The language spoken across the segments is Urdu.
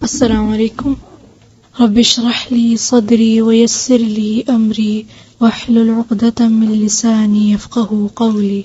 السلام عليكم. رب اشرح لي صدري ويسر لي أمري واحلل عقدة من لساني يفقه قولي.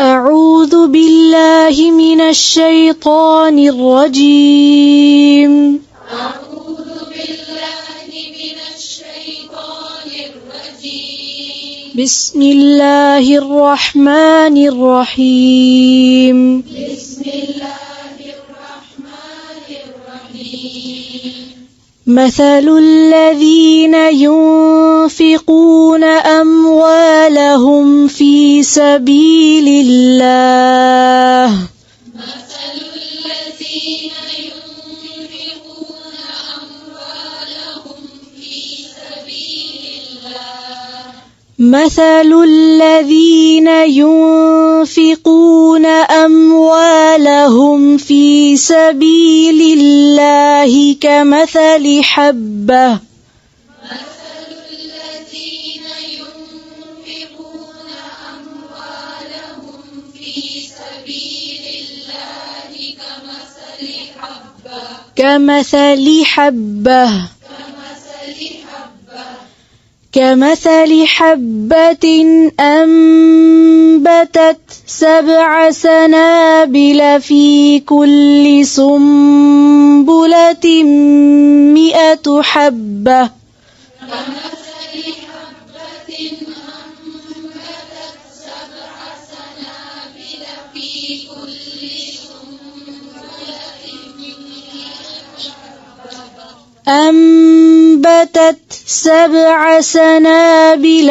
أعوذ بالله من الشيطان الرجيم. أعوذ بالله من الشيطان الرجيم. بسم الله الرحمن الرحيم. بسم الله الرحمن الرحيم. مثل الذين ينفقون أموالهم في سبيل الله مثل الذين ينفقون أموالهم في سبيل الله. مثل الذين ينفقون أموالهم في سبيل الله كمثل حبة مثل الذين ينفقون أموالهم في سبيل الله كمثل حبة كمثل حبة أنبتت 7 سنابل في كل سنبلة 100 حبة كمثل حبة أنبتت 7 سنابل في كل سنبلة 100 حبة. أنبتت 7 سنابل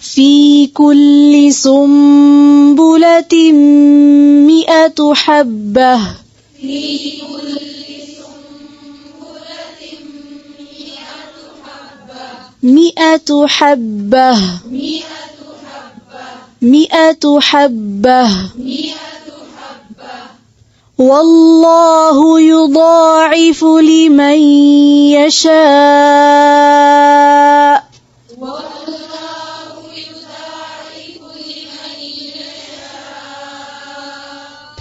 في كل سنبلة 100 حبة 100 حبة 100 حبة. والله يضاعف لمن يشاء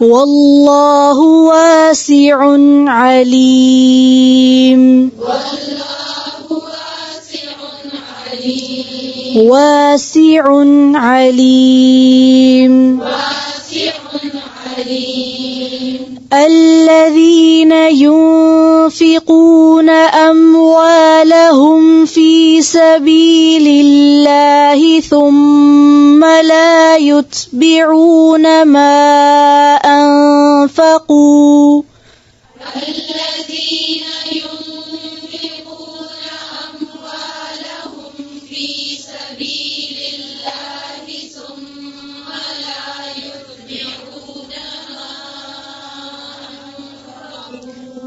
والله واسع عليم. واسع عليم. الذين ينفقون أموالهم في سبيل الله ثم لا يتبعون ما أنفقوا الذين ينفقون أموالهم في سبيل الله ثم لا يتبعون ما أنفقوا.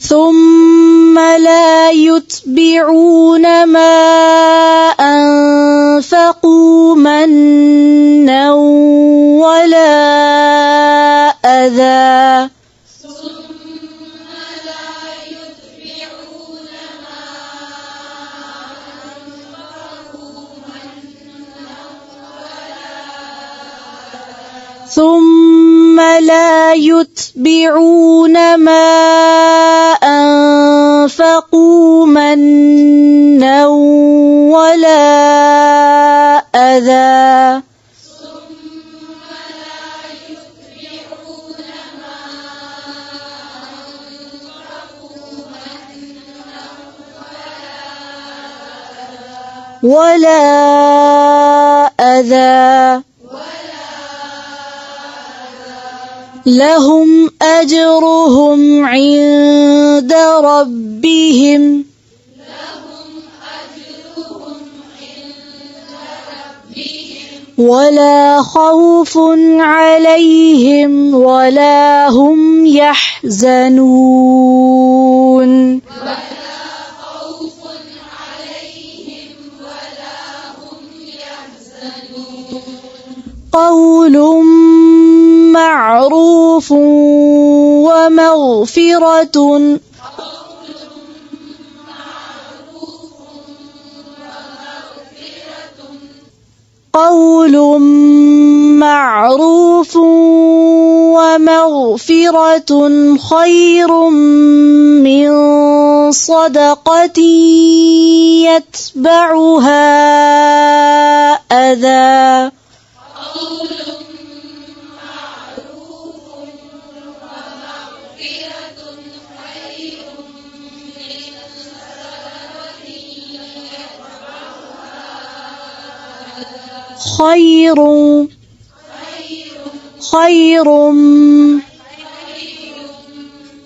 ثم لا يتبعون ما أنفقوا منا ولا أذى ثم لا يتبعون ما أنفقوا منا ولا أذى لهم أجرهم عند ربهم ولا خوف عليهم ولا هم يحزنون. قول معروف ومغفرة قول معروف ومغفرة خير من صدقة يتبعها أذى خير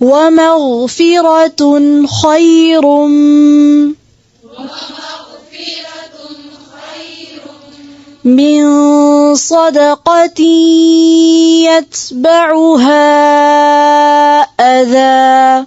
ومغفرة خير من صدقة يتبعها أذى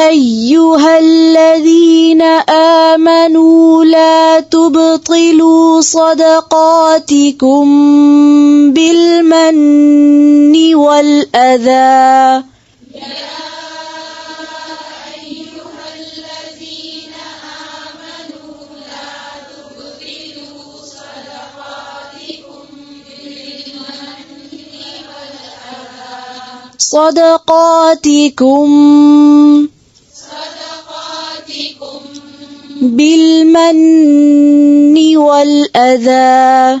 أيها الذين آمنوا لا تبطلوا صدقاتكم بالمن والأذى صدقاتكم بالمن والأذى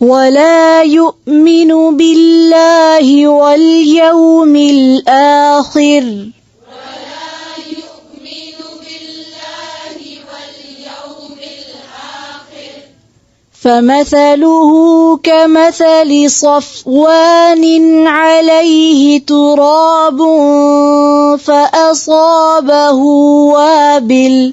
ولا يؤمن بالله واليوم الآخر فمثله كمثل صفوان عليه تراب فأصابه وابل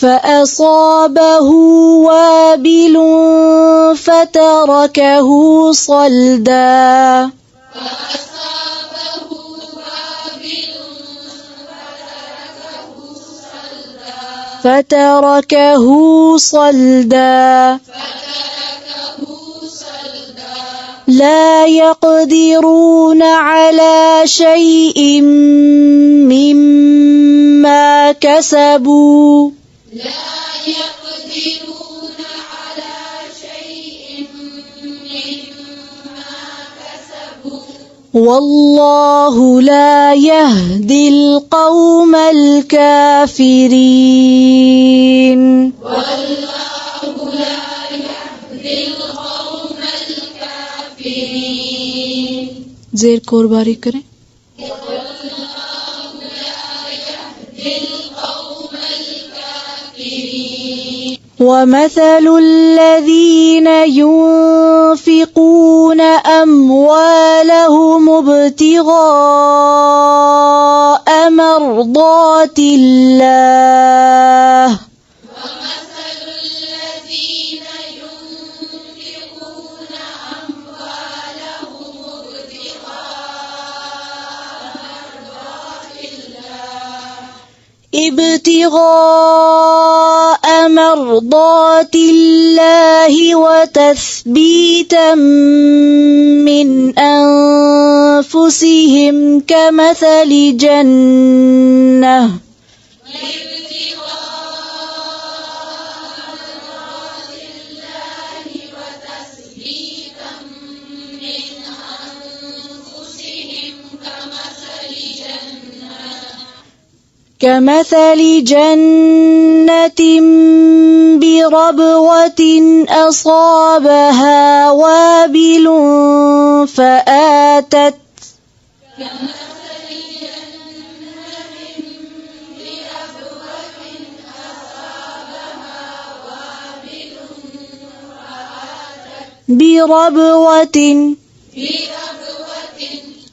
فأصابه وابل فتركه صلدا فتركه صلدا لا يقدرون على شيء مما كسبوا والله لا يهدي القوم الكافرين زیر کو اور باریک کریں ومثل الذين ينفقون أموالهم ابتغاء مرضات الله ابتغاء مرضات الله وتثبيتا من أنفسهم كمثل جنة بربوة أصابها وابل فآتت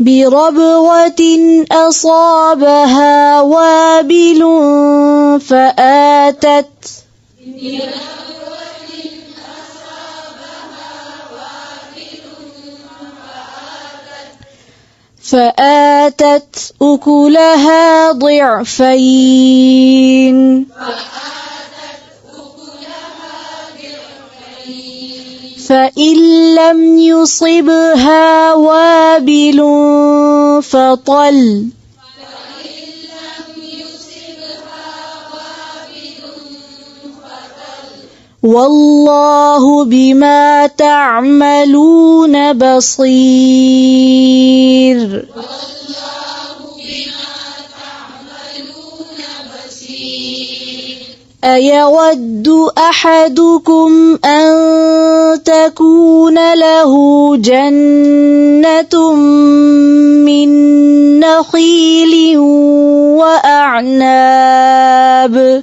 بربوة أصابها وابل فآتت أكلها ضعفين فإن لم يصبها وابل فطل والله بما تعملون بصير أيود أحدكم أن تكون له جنة من نخيل وأعناب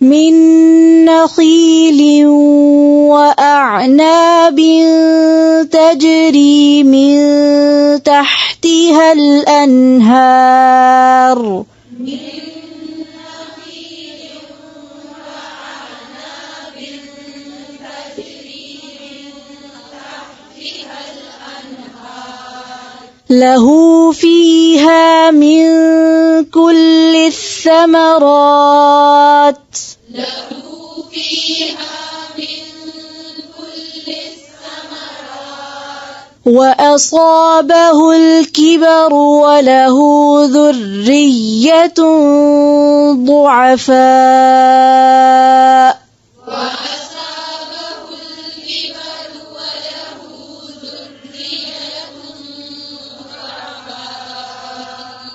من نخيل وأعناب تجري من تحتها الأنهار له فيها من كل الثمرات وأصابه الكبر وله ذرية ضعفاء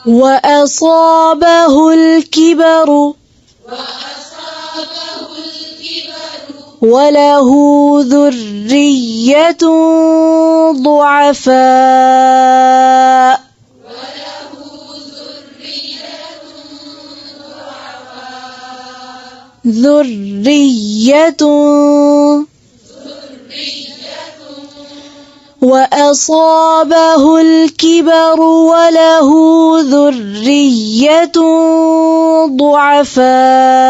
وأصابه الكبر وله ذرية ضعفاء وأصابه الكبر وله ذرية ضعفاء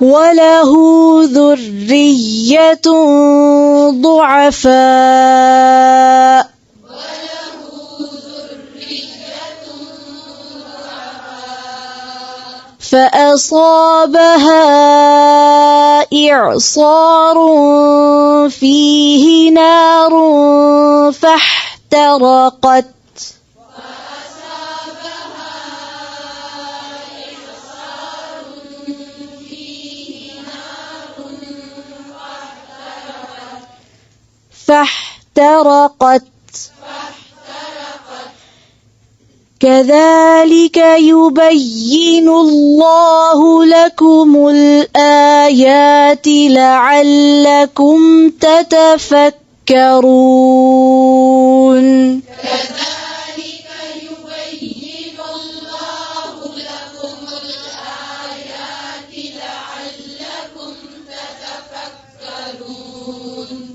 وله ذرية ضعفاء فأصابها إعصار فيه نار فاحترقت كذلك يبين الله لكم الآيات لعلكم تتفكرون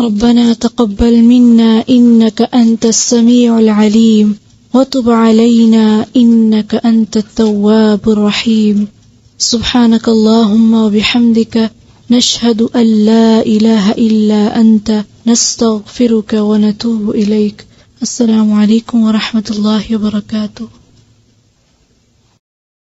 ربنا تقبل منا إنك أنت السميع العليم وتب علينا إنك أنت التواب الرحيم سبحانك اللهم وبحمدك نشهد أن لا إله إلا أنت نستغفرك ونتوب إليك السلام عليكم ورحمة الله وبركاته